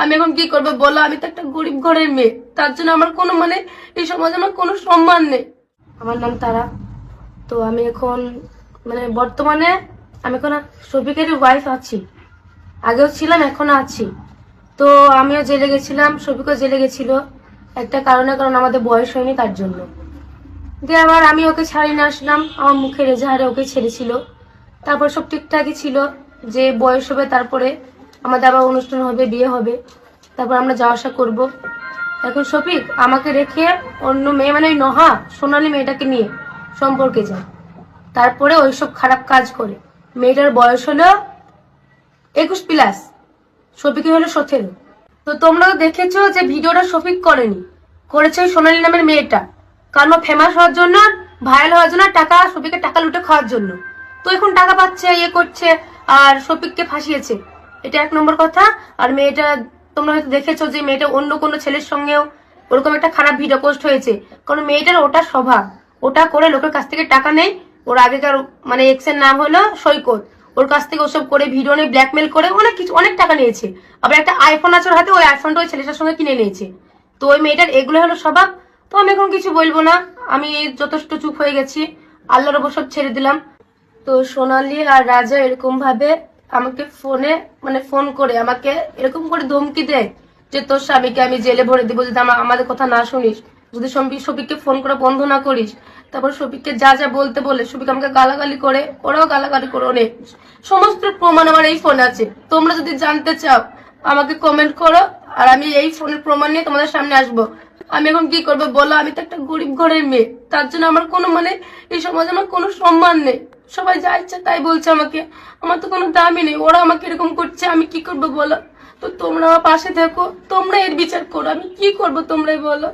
আমি এখন কি করবো বলো? আমি তো একটা গরিব ঘরের মেয়ে, তার জন্য আমার কোনো এই সমাজে আমার কোনো সম্মান নেই। আমার নাম তারা। তো আমি এখন বর্তমানে আমি এখন শফিকেরই ওয়াইফ আছি। আগেও ছিলাম, এখনো আছি। তো আমিও জেলে গেছিলাম, শফিকও জেলে গেছিল একটা কারণে, কারণ আমাদের বয়স হয়নি তার জন্য। দিয়ে আবার আমি ওকে ছাড়িয়ে নিয়ে আসলাম, আমার মুখের এজাহারে ওকে ছেড়েছিল। তারপর সব ঠিকঠাকই ছিল, যে বয়স হবে তারপরে আমাদের আবার অনুষ্ঠান হবে, বিয়ে হবে, তারপর আমরা যাওয়া আসা করবো। এখন শফিক আমাকে রেখে অন্য মেয়ে ওই নহা সোনালী মেয়েটাকে নিয়ে সম্পর্কে যায়, তারপরে ওইসব খারাপ কাজ করে। মেয়েটার বয়স হলো 21+, শফিকের হলো 17। তো তোমরা দেখেছো যে ভিডিওটা শফিক করেনি, করেছে ওই সোনালী নামের মেয়েটা, কারণ ফেমাস হওয়ার জন্য, ভাইরাল হওয়ার জন্য, টাকা শফিকের টাকা লুটে খাওয়ার জন্য। তো এখন টাকা পাচ্ছে, ইয়ে করছে, আর শফিককে ফাঁসিয়েছে। এটা 1 নম্বর কথা। আর মেয়েটা তোমরা হয়তো দেখেছো যে মেয়েটা অন্য কোনো ছেলের সঙ্গেও ওরকম একটা খারাপ ভিডিও পোস্ট হয়েছে, কারণ মেয়েটার ওটা স্বভাব, ওটা করে লোকের কাছ থেকে টাকা নেই। ওর আগেকার এক্স এর নাম হলো সৈকত, ওর কাছ থেকে ওসব করে ভিডিও নিয়ে ব্ল্যাকমেল করে অনেক কিছু, অনেক টাকা নিয়েছে। আবার একটা আইফোন আছে ওর হাতে, ওই আইফোনটা ওই ছেলেটার সঙ্গে কিনে নিয়েছে। তো ওই মেয়েটার এগুলো হলো স্বভাব। তো আমি এখন কিছু বলবো না, আমি যথেষ্ট চুপ হয়ে গেছি, আল্লাহর ওপর সব ছেড়ে দিলাম। তো সোনালী আর রাজা এরকম ভাবে আমাকে ফোনে ফোন করে আমাকে এরকম করে ধমকি দেয় যে তোর স্বামীকে আমি জেলে ভরে দিব যদি আমাদের কথা না শুনিস, যদি শফিককে ফোন করে বন্ধ না করিস। তারপর শফিককে যা যা বলতে বলে, শফিক আমাকে গালাগালি করে, ওরাও গালাগালি করে অনেক। সমস্ত প্রমাণ আমার এই ফোন আছে, তোমরা যদি জানতে চাও আমাকে কমেন্ট করো, আর আমি এই ফোনের প্রমাণ নিয়ে তোমাদের সামনে আসবো। আমি এখন কি করবো বলো? আমি তো একটা গরিব ঘরের মেয়ে, তার জন্য আমার কোনো এই সমাজে আমার কোনো সম্মান নেই। সবাই যা ইচ্ছা তাই বলছে আমাকে, আমার তো কোনো দামই নেই। ওরা আমাকে এরকম করছে, আমি কি করবো বলো? তো তোমরা আমার পাশে থেকো, তোমরা এর বিচার করো, আমি কি করবো তোমরাই বলো।